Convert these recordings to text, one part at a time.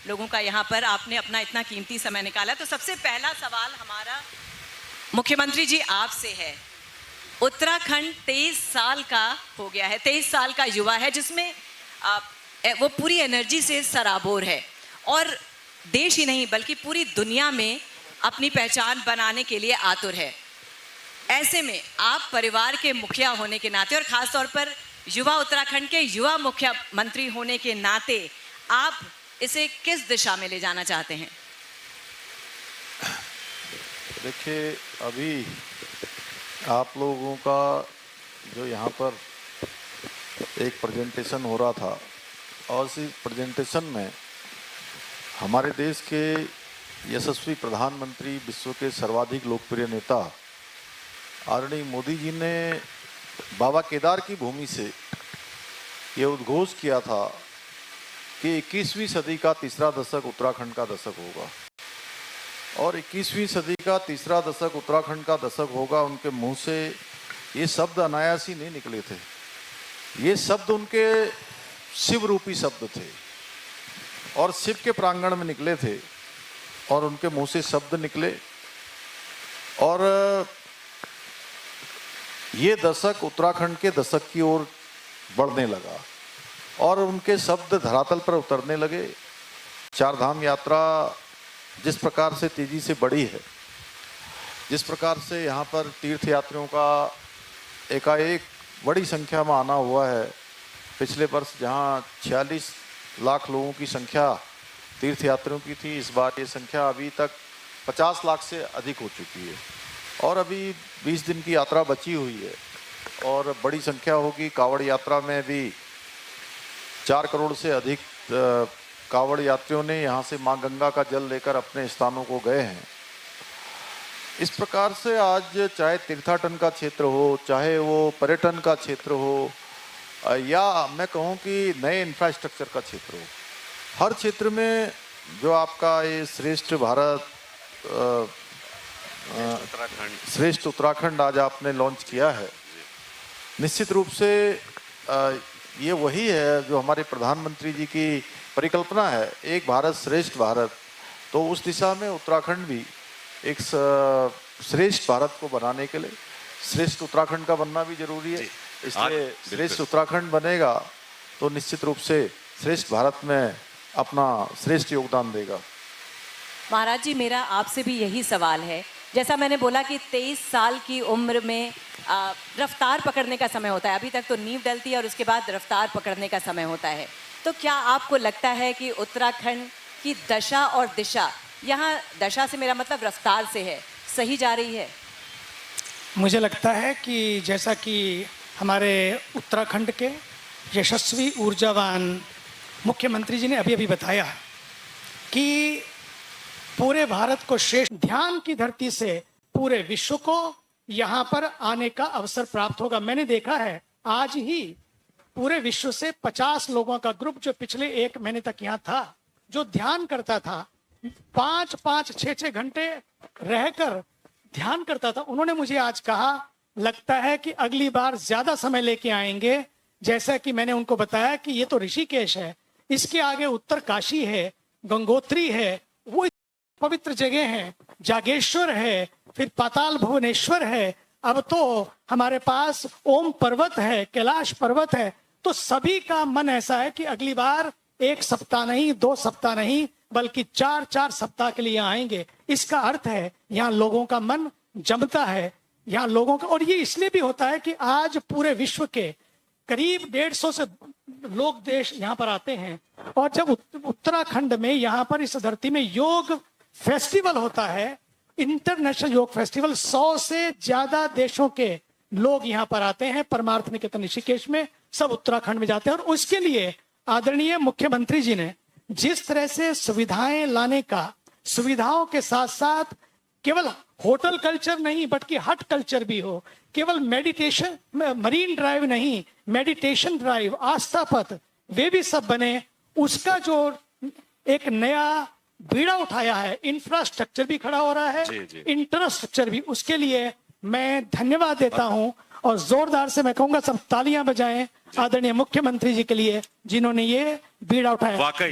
लोगों का यहाँ पर आपने अपना इतना कीमती समय निकाला। तो सबसे पहला सवाल हमारा मुख्यमंत्री जी आपसे है। उत्तराखंड 23 साल का हो गया है, 23 साल का युवा है जिसमें वो पूरी एनर्जी से सराबोर है और देश ही नहीं बल्कि पूरी दुनिया में अपनी पहचान बनाने के लिए आतुर है। ऐसे में आप परिवार के मुखिया होने के नाते और खास तौर पर युवा उत्तराखंड के युवा मुख्यमंत्री होने के नाते आप इसे किस दिशा में ले जाना चाहते हैं? देखिए, अभी आप लोगों का जो यहाँ पर एक प्रेजेंटेशन हो रहा था और इस प्रेजेंटेशन में हमारे देश के यशस्वी प्रधानमंत्री, विश्व के सर्वाधिक लोकप्रिय नेता आदरणीय मोदी जी ने बाबा केदार की भूमि से ये उद्घोष किया था कि 21वीं सदी का तीसरा दशक उत्तराखंड का दशक होगा और 21वीं सदी का तीसरा दशक उत्तराखंड का दशक होगा। उनके मुंह से ये शब्द अनायास ही नहीं निकले थे, ये शब्द उनके शिव रूपी शब्द थे और शिव के प्रांगण में निकले थे और उनके मुंह से शब्द निकले और ये दशक उत्तराखंड के दशक की ओर बढ़ने लगा और उनके शब्द धरातल पर उतरने लगे। चार धाम यात्रा जिस प्रकार से तेजी से बढ़ी है, जिस प्रकार से यहाँ पर तीर्थ यात्रियों का एकाएक बड़ी संख्या में आना हुआ है। पिछले वर्ष जहाँ 46 लाख लोगों की संख्या तीर्थ यात्रियों की थी, इस बार ये संख्या अभी तक 50 लाख से अधिक हो चुकी है और अभी 20 दिन की यात्रा बची हुई है और बड़ी संख्या होगी। कावड़ यात्रा में भी 4 करोड़ से अधिक कावड़ यात्रियों ने यहाँ से माँ गंगा का जल लेकर अपने स्थानों को गए हैं। इस प्रकार से आज चाहे तीर्थाटन का क्षेत्र हो, चाहे वो पर्यटन का क्षेत्र हो या मैं कहूँ कि नए इंफ्रास्ट्रक्चर का क्षेत्र हो, हर क्षेत्र में जो आपका ये श्रेष्ठ भारत श्रेष्ठ उत्तराखंड आज आपने लॉन्च किया है, निश्चित रूप से ये वही है जो हमारे प्रधानमंत्री जी की परिकल्पना है, एक भारत श्रेष्ठ भारत। तो उस दिशा में उत्तराखंड भी एक श्रेष्ठ भारत को बनाने के लिए श्रेष्ठ उत्तराखंड का बनना भी जरूरी है। इसलिए श्रेष्ठ उत्तराखंड बनेगा तो निश्चित रूप से श्रेष्ठ भारत में अपना श्रेष्ठ योगदान देगा। महाराज जी, मेरा आपसे भी यही सवाल है। जैसा मैंने बोला कि 23 साल की उम्र में रफ्तार पकड़ने का समय होता है। अभी तक तो नींव डलती है और उसके बाद रफ्तार पकड़ने का समय होता है। तो क्या आपको लगता है कि उत्तराखंड की दशा और दिशा, यहाँ दशा से मेरा मतलब रफ्तार से है, सही जा रही है? मुझे लगता है कि जैसा कि हमारे उत्तराखंड के यशस्वी ऊर्जावान मुख्यमंत्री जी ने अभी अभी बताया कि पूरे भारत को श्रेष्ठ ध्यान की धरती से पूरे विश्व को यहाँ पर आने का अवसर प्राप्त होगा। मैंने देखा है आज ही पूरे विश्व से 50 लोगों का ग्रुप जो पिछले 1 महीने तक यहाँ था, जो ध्यान करता था, 5-5, 6-6 घंटे रहकर ध्यान करता था, उन्होंने मुझे आज कहा लगता है कि अगली बार ज्यादा समय लेके आएंगे। जैसा कि मैंने उनको बताया कि ये तो ऋषिकेश है, इसके आगे उत्तर काशी है, गंगोत्री है, वो पवित्र जगह है, जागेश्वर है, फिर पाताल भुवनेश्वर है, अब तो हमारे पास ओम पर्वत है, कैलाश पर्वत है। तो सभी का मन ऐसा है कि अगली बार 1 सप्ताह नहीं, 2 सप्ताह नहीं, बल्कि 4-4 सप्ताह के लिए आएंगे। इसका अर्थ है यहाँ लोगों का मन जमता है, यहाँ लोगों का, और ये इसलिए भी होता है कि आज पूरे विश्व के करीब 150 से लोग देश यहाँ पर आते हैं और जब उत्तराखंड में यहाँ पर इस धरती में योग फेस्टिवल होता है, इंटरनेशनल योग फेस्टिवल, 100 से ज्यादा देशों के लोग यहाँ पर आते हैं। परमार्थ निकेतन ऋषिकेश में सब उत्तराखंड में जाते हैं और उसके लिए आदरणीय मुख्यमंत्री जी ने जिस तरह से सुविधाएं लाने का, सुविधाओं के साथ साथ केवल होटल कल्चर नहीं बल्कि हट कल्चर भी हो, केवल मेडिटेशन मरीन ड्राइव नहीं, मेडिटेशन ड्राइव, आस्था पथ, वे भी सब बने। उसका जो एक नया बीड़ा उठाया है, इंफ्रास्ट्रक्चर भी खड़ा हो रहा है, इंफ्रास्ट्रक्चर भी, उसके लिए मैं धन्यवाद देता हूं। और जोरदार से मैं कहूंगा सब तालियां बजाएं आदरणीय मुख्यमंत्री जी के लिए जिन्होंने ये बीड़ा उठाया। वाकई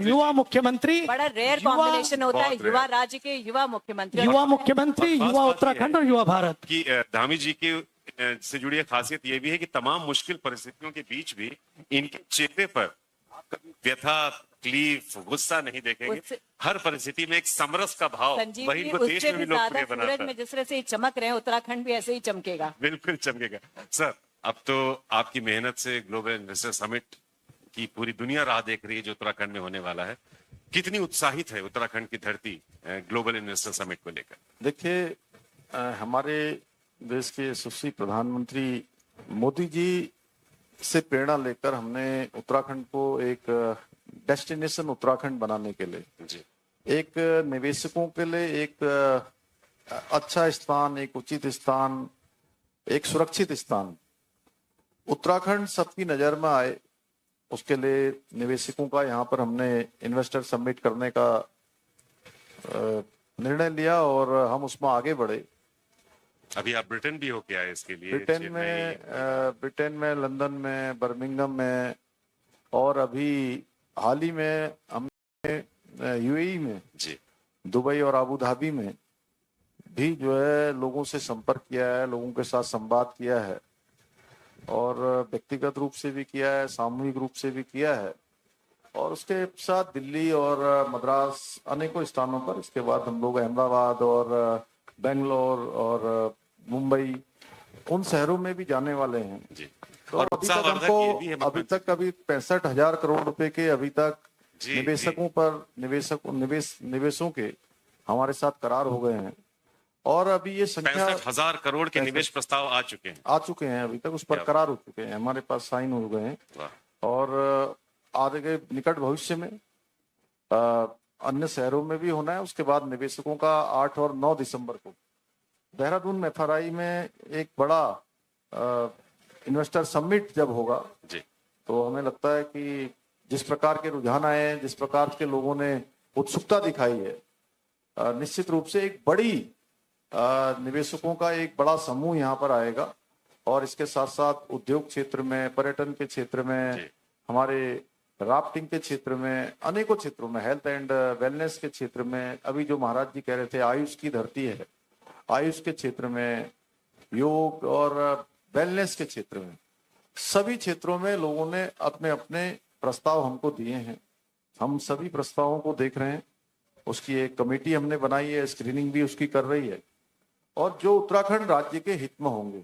युवा मुख्यमंत्री, बड़ा रेयर कॉम्बिनेशन होता है, युवा राज्य के युवा मुख्यमंत्री, युवा उत्तराखंड और युवा भारत की। धामी जी की से जुड़ी एक खासियत ये भी है कि तमाम मुश्किल परिस्थितियों के बीच भी इनके चेहरे पर व्यथा, तकलीफ, गुस्सा नहीं देखेंगे। हर परिस्थिति में एक समरस का भाव, वही इनको देश में भी लोकप्रिय बनाता है। में जिस तरह से चमक रहे हैं, उत्तराखंड भी ऐसे ही चमकेगा। बिल्कुल चमकेगा। सर, अब तो आपकी मेहनत से ग्लोबल इन्वेस्टर समिट की पूरी दुनिया राह देख रही है जो उत्तराखंड में होने वाला है। कितनी उत्साहित है उत्तराखंड की धरती ग्लोबल इन्वेस्टर समिट को लेकर? देखिए, हमारे देश के यशस्वी प्रधानमंत्री मोदी जी से प्रेरणा लेकर हमने उत्तराखंड को एक डेस्टिनेशन उत्तराखंड बनाने के लिए, जी, एक निवेशकों के लिए एक अच्छा स्थान, एक उचित स्थान, एक सुरक्षित स्थान उत्तराखंड सबकी नजर में आए, उसके लिए निवेशकों का यहाँ पर हमने इन्वेस्टर समिट करने का निर्णय लिया और हम उसमें आगे बढ़े। अभी आप ब्रिटेन भी होके आए इसके लिए? ब्रिटेन में, लंदन में, बर्मिंघम में, और अभी हाल ही में हमने यूएई में, जी, दुबई और अबू धाबी में भी जो है लोगों से संपर्क किया है, लोगों के साथ संवाद किया है, और व्यक्तिगत रूप से भी किया है, सामूहिक रूप से भी किया है, और उसके साथ दिल्ली और मद्रास अनेकों स्थानों पर। इसके बाद हम लोग अहमदाबाद और बेंगलोर और मुंबई, उन शहरों में भी जाने वाले हैं। जी। तो और अभी तक हमको अभी तक 65,000 करोड़ रुपए के अभी तक निवेशकों पर निवेशों के हमारे साथ करार हो गए हैं, और अभी ये संख्या 65,000 करोड़ के निवेश प्रस्ताव आ चुके हैं। अभी तक उस पर करार हो चुके हैं, हमारे पास साइन हो गए हैं, और आगे निकट भविष्य में अन्य शहरों में भी होना है। उसके बाद निवेशकों का 8 और 9 दिसंबर को देहरादून में FRI में एक बड़ा इन्वेस्टर समिट जब होगा जी, तो हमें लगता है कि जिस प्रकार के रुझान आए हैं, जिस प्रकार के लोगों ने उत्सुकता दिखाई है, निश्चित रूप से एक बड़ी निवेशकों का एक बड़ा समूह यहाँ पर आएगा, और इसके साथ साथ उद्योग क्षेत्र में, पर्यटन के क्षेत्र में, हमारे राफ्टिंग के क्षेत्र में, अनेकों क्षेत्रों में, हेल्थ एंड वेलनेस के क्षेत्र में, अभी जो महाराज जी कह रहे थे आयुष की धरती है, आयुष के क्षेत्र में, योग और वेलनेस के क्षेत्र में, सभी क्षेत्रों में लोगों ने अपने अपने प्रस्ताव हमको दिए हैं। हम सभी प्रस्तावों को देख रहे हैं, उसकी एक कमेटी हमने बनाई है, स्क्रीनिंग भी उसकी कर रही है, और जो उत्तराखंड राज्य के हित में होंगे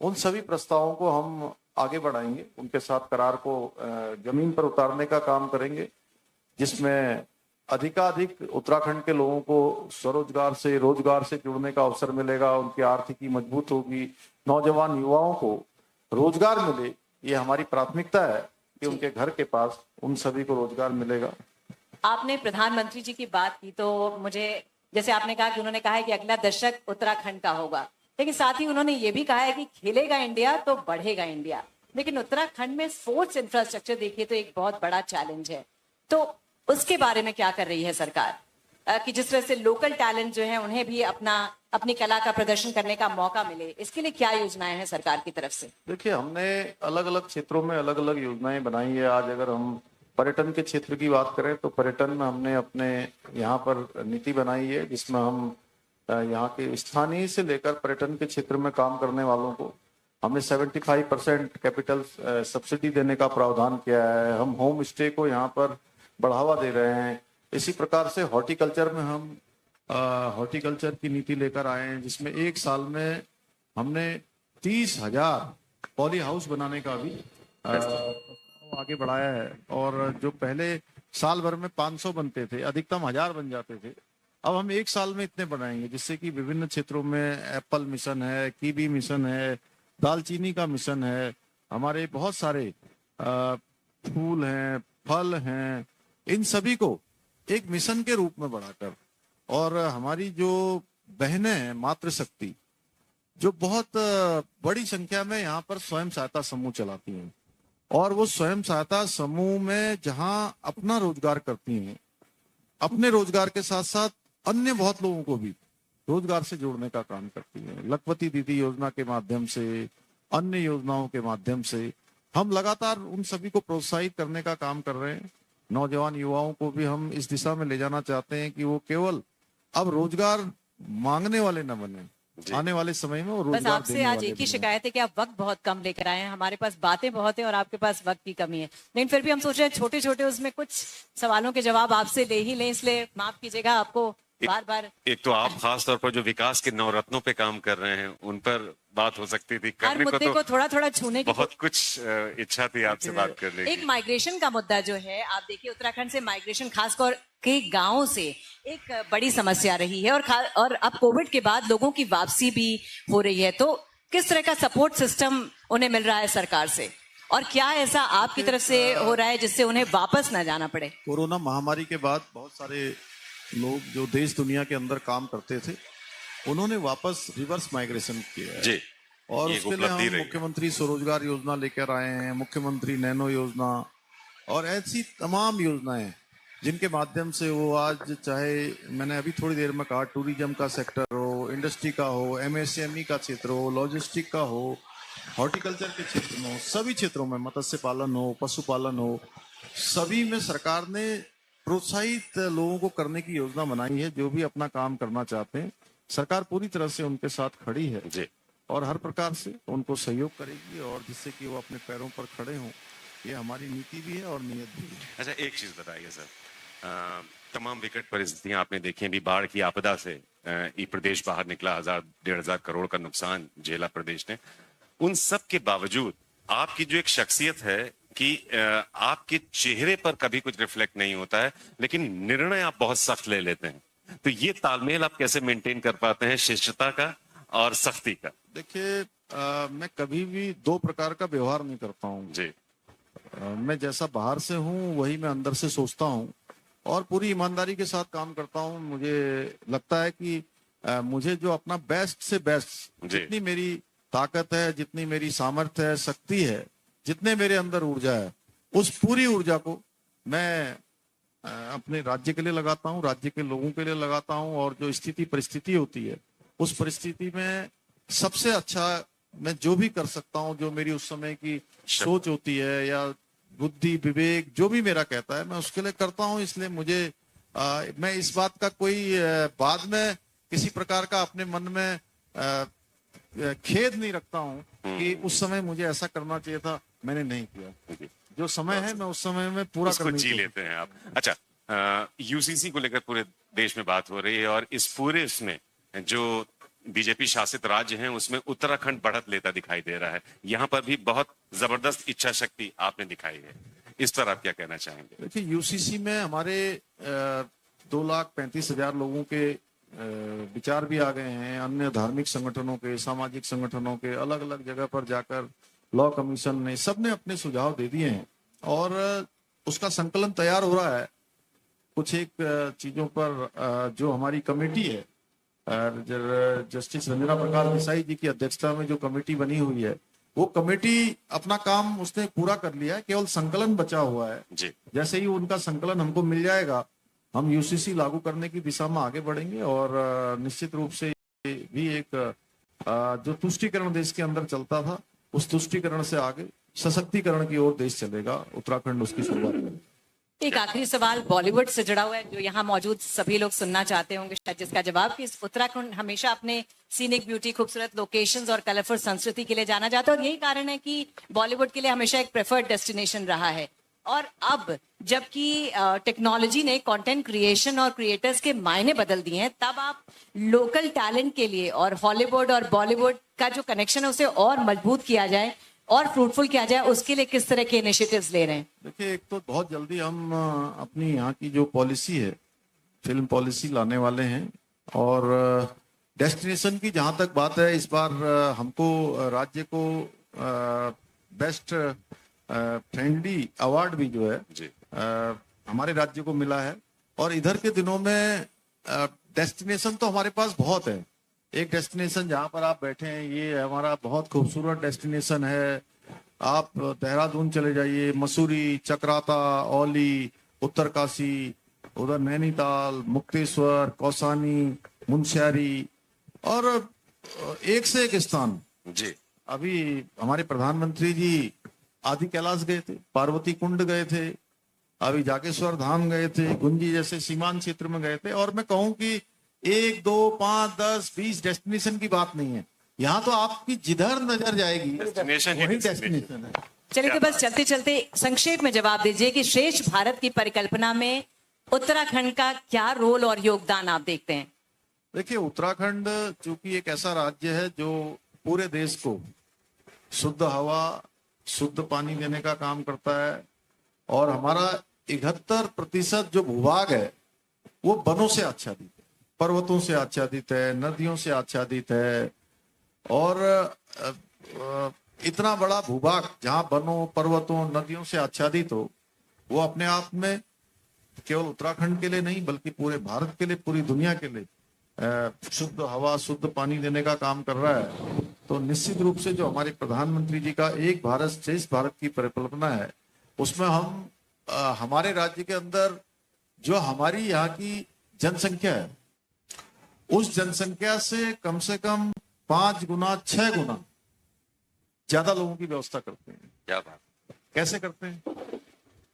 उन सभी प्रस्तावों को हम आगे बढ़ाएंगे, उनके साथ करार को जमीन पर उतारने का काम करेंगे, जिसमें अधिकाधिक उत्तराखंड के लोगों को स्वरोजगार से, रोजगार से जुड़ने का अवसर मिलेगा, उनकी आर्थिकी मजबूत होगी, नौजवान युवाओं को रोजगार मिले। ये हमारी प्राथमिकता है कि उनके घर के पास उन सभी को रोजगार मिलेगा। आपने प्रधानमंत्री जी की बात की, तो मुझे, जैसे आपने कहा कि उन्होंने कहा है कि अगला दशक उत्तराखंड का होगा, लेकिन साथ ही उन्होंने ये भी कहा है कि खेलेगा इंडिया तो बढ़ेगा इंडिया। लेकिन उत्तराखंड में स्पोर्ट्स इंफ्रास्ट्रक्चर देखिए तो एक बहुत बड़ा चैलेंज है, तो उसके बारे में क्या कर रही है सरकार कि जिस तरह से लोकल टैलेंट जो है उन्हें भी अपनी कला का प्रदर्शन करने का मौका मिले, इसके लिए क्या योजनाएं हैं सरकार की तरफ से? देखिए, हमने अलग अलग क्षेत्रों में अलग अलग योजनाएं बनाई है। आज अगर हम पर्यटन के क्षेत्र की बात करें तो पर्यटन में हमने अपने यहाँ पर नीति बनाई है, जिसमें हम यहाँ के स्थानीय से लेकर पर्यटन के क्षेत्र में काम करने वालों को हमने 75% कैपिटल सब्सिडी देने का प्रावधान किया है। हम होम स्टे को यहाँ पर बढ़ावा दे रहे हैं। इसी प्रकार से हॉर्टिकल्चर में हम हॉर्टिकल्चर की नीति लेकर आए हैं, जिसमें एक साल में हमने 30,000 पॉली हाउस बनाने का भी आगे बढ़ाया है, और जो पहले साल भर में 500 बनते थे, अधिकतम 1000 बन जाते थे, अब हम एक साल में इतने बनाएंगे, जिससे कि विभिन्न क्षेत्रों में एप्पल मिशन है, कीवी मिशन है, दालचीनी का मिशन है, हमारे बहुत सारे फूल हैं, फल हैं, इन सभी को एक मिशन के रूप में बढ़ाकर, और हमारी जो बहनें हैं मातृशक्ति, जो बहुत बड़ी संख्या में यहाँ पर स्वयं सहायता समूह चलाती हैं, और वो स्वयं सहायता समूह में जहाँ अपना रोजगार करती हैं, अपने रोजगार के साथ साथ अन्य बहुत लोगों को भी रोजगार से जोड़ने का काम करती है। लखपति दीदी योजना के माध्यम से, अन्य योजनाओं के माध्यम से हम लगातार उन सभी को प्रोत्साहित करने का काम कर रहे हैं। नौजवान युवाओं को भी हम इस दिशा में ले जाना चाहते हैं कि वो केवल अब रोजगार मांगने वाले न बने, आने वाले समय में वो बस रोजगार आपसे देने आज वाले एक ही बने। शिकायत है कि आप वक्त बहुत कम लेकर आए हैं। हमारे पास बातें बहुत है और आपके पास वक्त की कमी है, लेकिन फिर भी हम सोच रहे हैं छोटे छोटे उसमें कुछ सवालों के जवाब आपसे ले ही लें, इसलिए माफ कीजिएगा आपको बार बार। एक तो आप खास तौर पर जो विकास के नवरत्नों पे काम कर रहे हैं उन पर बात हो सकती थी, हर करने को मुद्दे तो को थोड़ा थोड़ा छूने की बहुत कुछ इच्छा थी आपसे बात करने एक की। माइग्रेशन का मुद्दा जो है, आप देखिए उत्तराखंड से माइग्रेशन खासकर के गांवों से एक बड़ी समस्या रही है और अब कोविड के बाद लोगों की वापसी भी हो रही है, तो किस तरह का सपोर्ट सिस्टम उन्हें मिल रहा है सरकार से, और क्या ऐसा आपकी तरफ से हो रहा है जिससे उन्हें वापस ना जाना पड़े? कोरोना महामारी के बाद बहुत सारे लोग जो देश दुनिया के अंदर काम करते थे उन्होंने वापस रिवर्स माइग्रेशन किया है जी, और ये उसके लिए उपलब्धि हम रही। मुख्यमंत्री स्वरोजगार योजना लेकर आए हैं, मुख्यमंत्री नैनो योजना और ऐसी तमाम योजनाएं जिनके माध्यम से वो आज, चाहे मैंने अभी थोड़ी देर में कहा, टूरिज्म का सेक्टर हो, इंडस्ट्री का हो, एमएसएमई का क्षेत्र हो, लॉजिस्टिक का हो, हॉर्टिकल्चर के क्षेत्र में हो, सभी क्षेत्रों में, मत्स्य पालन हो, पशुपालन हो, सभी में सरकार ने प्रोत्साहित लोगों को करने की योजना बनाई है। जो भी अपना काम करना चाहते हैं सरकार पूरी तरह से उनके साथ खड़ी है जी, और हर प्रकार से उनको सहयोग करेगी और जिससे कि वो अपने पैरों पर खड़े हों। ये हमारी नीति भी है और नियत भी है। अच्छा एक चीज बताइए सर, तमाम विकट परिस्थितियां आपने देखी, अभी बाढ़ की आपदा से ये प्रदेश बाहर निकला, 1000-1500 करोड़ का नुकसान झेला प्रदेश ने। उन सब के बावजूद आपकी जो एक शख्सियत है कि आपके चेहरे पर कभी कुछ रिफ्लेक्ट नहीं होता है, लेकिन निर्णय आप बहुत सख्त ले लेते हैं, तो ये तालमेल आप कैसे मेंटेन कर पाते हैं शिष्टता का और सख्ती का? देखिए, मैं कभी भी दो प्रकार का व्यवहार नहीं करता हूँ जी, मैं जैसा बाहर से हूँ वही मैं अंदर से सोचता हूँ और पूरी ईमानदारी के साथ काम करता हूँ। मुझे लगता है कि मुझे जो अपना बेस्ट से बेस्ट, जितनी मेरी ताकत है, जितनी मेरी सामर्थ्य है, शक्ति है, जितने मेरे अंदर ऊर्जा है, उस पूरी ऊर्जा को मैं अपने राज्य के लिए लगाता हूँ, राज्य के लोगों के लिए लगाता हूँ और जो स्थिति परिस्थिति होती है उस परिस्थिति में सबसे अच्छा मैं जो भी कर सकता हूँ, जो मेरी उस समय की सोच होती है या बुद्धि विवेक जो भी मेरा कहता है मैं उसके लिए करता हूँ। इसलिए मुझे मैं इस बात का कोई बाद में किसी प्रकार का अपने मन में खेद नहीं रखता हूँ कि उस समय मुझे ऐसा करना चाहिए था, मैंने नहीं किया। जो समय है मैं उस समय में पूरा उसको करने जी की लेते हैं आप। अच्छा, यूसीसी को लेकर पूरे देश में बात हो रही है और इस पूरे इसमें जो बीजेपी शासित राज्य हैं उसमें उत्तराखंड बढ़त लेता दिखाई दे रहा है। यहाँ पर भी बहुत जबरदस्त इच्छा शक्ति आपने दिखाई है, इस पर आप क्या कहना चाहेंगे? देखिए, यूसीसी में हमारे 2,35,000 लोगों के विचार भी आ गए हैं। अन्य धार्मिक संगठनों के, सामाजिक संगठनों के, अलग अलग जगह पर जाकर लॉ कमीशन ने, सबने अपने सुझाव दे दिए हैं और उसका संकलन तैयार हो रहा है। कुछ एक चीजों पर जो हमारी कमेटी है, जस्टिस रंजना प्रकाश देसाई जी की अध्यक्षता में जो कमेटी बनी हुई है, वो कमेटी अपना काम उसने पूरा कर लिया है, केवल संकलन बचा हुआ है जी। जैसे ही उनका संकलन हमको मिल जाएगा हम यूसीसी लागू करने की दिशा में आगे बढ़ेंगे और निश्चित रूप से भी एक जो तुष्टीकरण देश के अंदर चलता था उस तुष्टीकरण से आगे सशक्तिकरण की ओर देश चलेगा। उत्तराखंड उसकी शुरुआत करेगा। एक आखिरी सवाल बॉलीवुड से जुड़ा हुआ है जो यहाँ मौजूद सभी लोग सुनना चाहते होंगे शायद, जिसका जवाब कि उत्तराखंड हमेशा अपने सीनिक ब्यूटी, खूबसूरत लोकेशंस और कलरफुल संस्कृति के लिए जाना जाता है और यही कारण है कि बॉलीवुड के लिए हमेशा एक प्रेफर्ड डेस्टिनेशन रहा है। और अब जबकि टेक्नोलॉजी ने कंटेंट क्रिएशन और क्रिएटर्स के मायने बदल दिए हैं, तब आप लोकल टैलेंट के लिए और हॉलीवुड और बॉलीवुड का जो कनेक्शन है उसे और मजबूत किया जाए और फ्रूटफुल किया जाए, उसके लिए किस तरह के इनिशिएटिव्स ले रहे हैं? देखिए, एक तो बहुत जल्दी हम अपनी यहाँ की जो पॉलिसी है, फिल्म पॉलिसी लाने वाले हैं और डेस्टिनेशन की जहाँ तक बात है, इस बार हमको राज्य को बेस्ट फ्रेंडली अवार्ड भी जो है जी। हमारे राज्य को मिला है। और इधर के दिनों में डेस्टिनेशन तो हमारे पास बहुत है। एक डेस्टिनेशन जहाँ पर आप बैठे हैं ये हमारा बहुत खूबसूरत डेस्टिनेशन है। आप देहरादून चले जाइए, मसूरी, चक्राता, औली, उत्तरकाशी, उधर नैनीताल, मुक्तेश्वर, कौसानी, मुनस्यारी, और एक से एक स्थान। जी अभी हमारे प्रधानमंत्री जी आदि कैलाश गए थे, पार्वती कुंड गए थे, अभी जागेश्वर धाम गए थे, गुंजी जैसे सीमांत क्षेत्र में गए थे। और मैं कहूं कि 1, 2, 5, 10, 20 डेस्टिनेशन की बात नहीं है। यहाँ तो आपकी जिधर नजर जाएगी डेस्टिनेशन ही वही डेस्टिनेशन। डेस्टिनेशन है। चलिए तो बस चलते चलते संक्षेप में जवाब दीजिए कि श्रेष्ठ भारत की परिकल्पना में उत्तराखंड का क्या रोल और योगदान आप देखते हैं? देखिए, उत्तराखंड चूंकि एक ऐसा राज्य है जो पूरे देश को शुद्ध हवा, शुद्ध पानी देने का काम करता है, और हमारा 71% जो भूभाग है वो वनों से आच्छादित है, पर्वतों से आच्छादित है, नदियों से आच्छादित है। और इतना बड़ा भूभाग जहाँ वनों, पर्वतों, नदियों से आच्छादित हो, वो अपने आप में केवल उत्तराखंड के लिए नहीं बल्कि पूरे भारत के लिए, पूरी दुनिया के लिए शुद्ध हवा, शुद्ध पानी देने का काम कर रहा है। तो निश्चित रूप से जो हमारे प्रधानमंत्री जी का एक भारत श्रेष्ठ भारत की परिकल्पना है, उसमें हम हमारे राज्य के अंदर जो हमारी यहाँ की जनसंख्या है, उस जनसंख्या से कम 5 गुना 6 गुना ज्यादा लोगों की व्यवस्था करते हैं। क्या बात। कैसे करते हैं?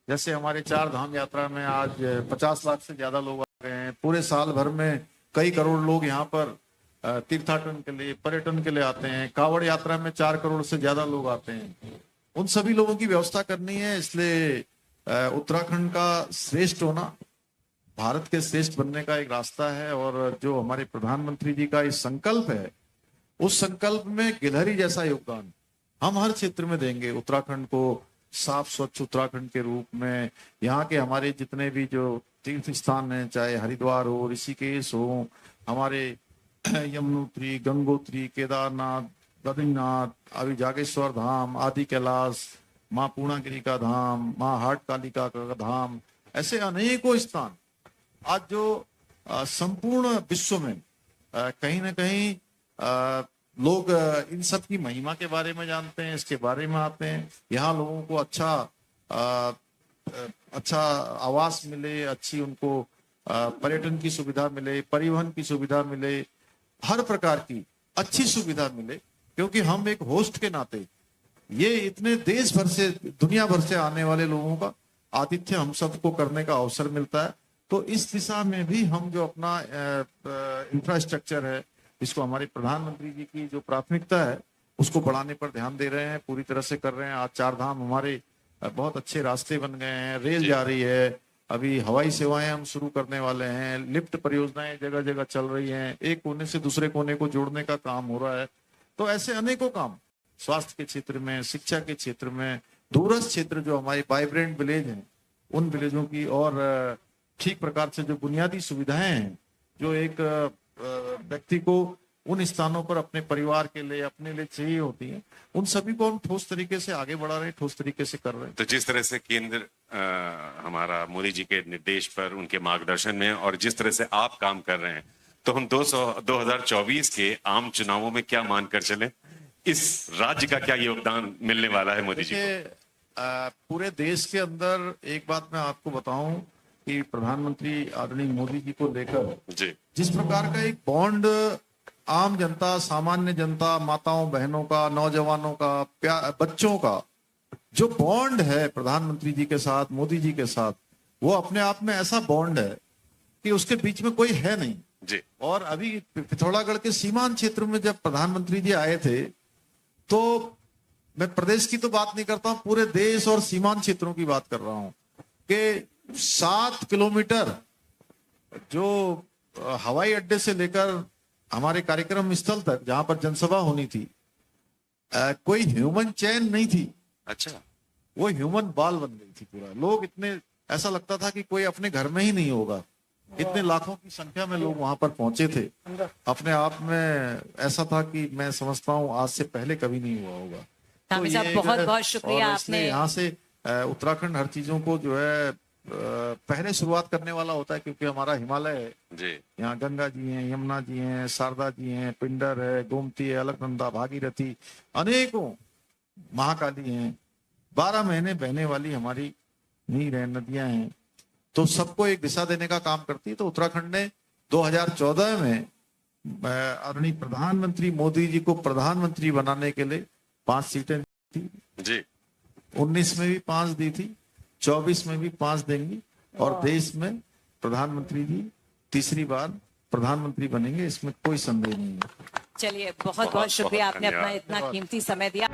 जैसे हमारे 4 धाम यात्रा में आज 50 लाख से ज्यादा लोग आ गए हैं। पूरे साल भर में कई करोड़ लोग यहाँ पर तीर्थाटन के लिए, पर्यटन के लिए आते हैं। कावड़ यात्रा में 4 करोड़ से ज्यादा लोग आते हैं। उन सभी लोगों की व्यवस्था करनी है। इसलिए उत्तराखंड का श्रेष्ठ होना भारत के श्रेष्ठ बनने का एक रास्ता है। और जो हमारे प्रधानमंत्री जी का इस संकल्प है, उस संकल्प में गिलहरी जैसा योगदान हम हर क्षेत्र में देंगे। उत्तराखंड को साफ स्वच्छ उत्तराखंड के रूप में यहाँ के हमारे जितने भी जो तीर्थ स्थान हैं, चाहे हरिद्वार हो, ऋषिकेश हो, हमारे यमुनोत्री, गंगोत्री, केदारनाथ, बद्रीनाथ, अभी जागेश्वर धाम, आदि कैलाश, माँ पूर्णागिरी का धाम, माँ हाट कालिका का धाम, ऐसे अनेकों स्थान आज जो संपूर्ण विश्व में कहीं ना कहीं लोग इन सब की महिमा के बारे में जानते हैं, इसके बारे में आते हैं। यहाँ लोगों को अच्छा आवास मिले, अच्छी उनको पर्यटन की सुविधा मिले, परिवहन की सुविधा मिले, हर प्रकार की अच्छी सुविधा मिले। क्योंकि हम एक होस्ट के नाते ये इतने देश भर से, दुनिया भर से आने वाले लोगों का आतिथ्य हम सबको करने का अवसर मिलता है। तो इस दिशा में भी हम जो अपना इंफ्रास्ट्रक्चर है, इसको हमारे प्रधानमंत्री जी की जो प्राथमिकता है उसको बढ़ाने पर ध्यान दे रहे हैं, पूरी तरह से कर रहे हैं। आज 4 धाम हमारे बहुत अच्छे रास्ते बन गए हैं, रेल जा रही है, अभी हवाई सेवाएं हम शुरू करने वाले हैं, लिफ्ट परियोजनाएं जगह जगह चल रही हैं, एक कोने से दूसरे कोने को जोड़ने का काम हो रहा है। तो ऐसे अनेकों काम स्वास्थ्य के क्षेत्र में, शिक्षा के क्षेत्र में, दूरस्थ क्षेत्र जो हमारे वाइब्रेंट विलेज हैं, उन विलेजों की और ठीक प्रकार से जो बुनियादी सुविधाएं हैं, जो एक व्यक्ति को उन स्थानों पर अपने परिवार के लिए, अपने लिए चाहिए होती हैं, उन सभी को हम ठोस तरीके से आगे बढ़ा रहे हैं, ठोस तरीके से कर रहे हैं। तो जिस तरह से केंद्र हमारा मोदी जी के निर्देश पर, उनके मार्गदर्शन में, और जिस तरह से आप काम कर रहे हैं, तो हम 2024 के आम चुनावों में क्या मानकर चले? इस राज्य का क्या योगदान मिलने वाला है मोदी जी को? पूरे देश के अंदर एक बात मैं आपको बताऊं कि प्रधानमंत्री आदरणीय मोदी जी को लेकर जी जिस प्रकार का एक बॉन्ड आम जनता, सामान्य जनता, माताओं बहनों का, नौजवानों का, बच्चों का जो बॉन्ड है प्रधानमंत्री जी के साथ, मोदी जी के साथ, वो अपने आप में ऐसा बॉन्ड है कि उसके बीच में कोई है नहीं जी। और अभी पिथौरागढ़ के सीमांत क्षेत्र में जब प्रधानमंत्री जी आए थे, तो मैं प्रदेश की तो बात नहीं करता हूं, पूरे देश और सीमांत क्षेत्रों की बात कर रहा हूं कि 7 किलोमीटर जो हवाई अड्डे से लेकर हमारे कार्यक्रम स्थल तक जहां पर जनसभा होनी थी, कोई ह्यूमन चेन नहीं थी। अच्छा। वो ह्यूमन बॉल बन गई थी पूरा। लोग इतने, ऐसा लगता था कि कोई अपने घर में ही नहीं होगा, इतने लाखों की संख्या में लोग वहां पर पहुंचे थे। अपने आप में ऐसा था कि मैं समझता हूँ आज से पहले कभी नहीं हुआ होगा। कामी साहब, बहुत बहुत शुक्रिया आपने। यहाँ से उत्तराखंड हर चीजों को जो है पहले शुरुआत करने वाला होता है, क्योंकि हमारा हिमालय है जी। यहाँ गंगा जी हैं, यमुना जी हैं, शारदा जी हैं, पिंडर है, गोमती है, अलकनंदा, भागीरथी, अनेकों, महाकाली हैं, 12 महीने बहने वाली हमारी नीर है, नदियां हैं। तो सबको एक दिशा देने का काम करती है। तो उत्तराखंड ने 2014 में आदरणीय प्रधानमंत्री मोदी जी को प्रधानमंत्री बनाने के लिए 5 सीटें थी जी। 19 में भी 5 दी थी, 24 में भी 5 देंगी और देश में प्रधानमंत्री जी तीसरी बार प्रधानमंत्री बनेंगे, इसमें कोई संदेह नहीं है। चलिए बहुत बहुत शुक्रिया, आपने अपना धन्यवाद। इतना कीमती समय दिया।